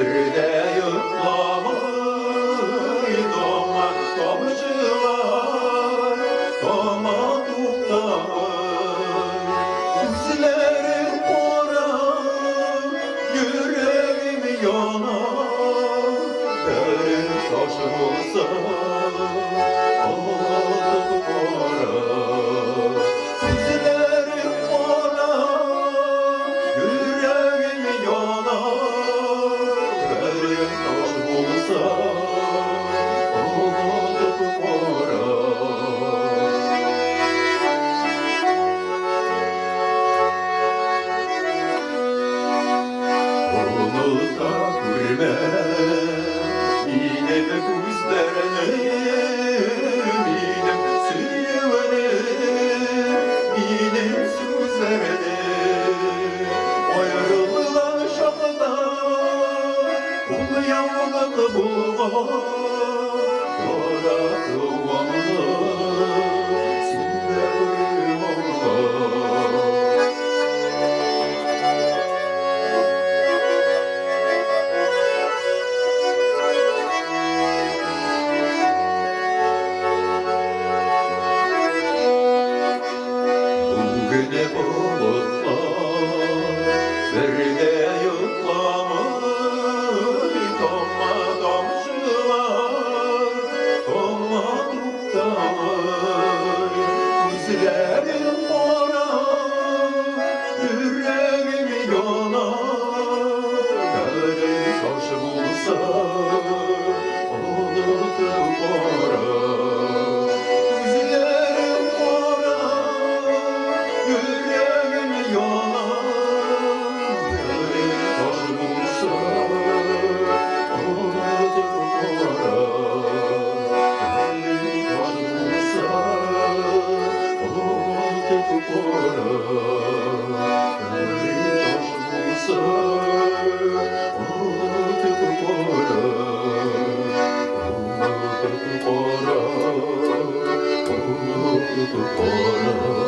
Nerede yıklamayı doma komşular, doma tutamay. Üzlerim kora, yüreğim yanar, derin taş olsa ağladım kora. Üzlerim kora, yüreğim yanar, derin taş olsa ağladım kora. Oluta gülme, yine gözlerim, yine sürüverim, yine sözlerim. Ayrılaşakta, uyanmak bulma, yara kıvamlı, sünnerim olma. Bugüne bulutlar, nerede yıklamay, donma damcılar, donma tutamay. Gözlerim kara, yüreğim yanar, derin taş bulsa unutup kara. Gözlerim kara, yüreğim yanar, derin taş bulsa unutup kara. Derin taş bulsa unutup kara. Derin taş bulsa unutup kara. Unutup kara, unutup kara.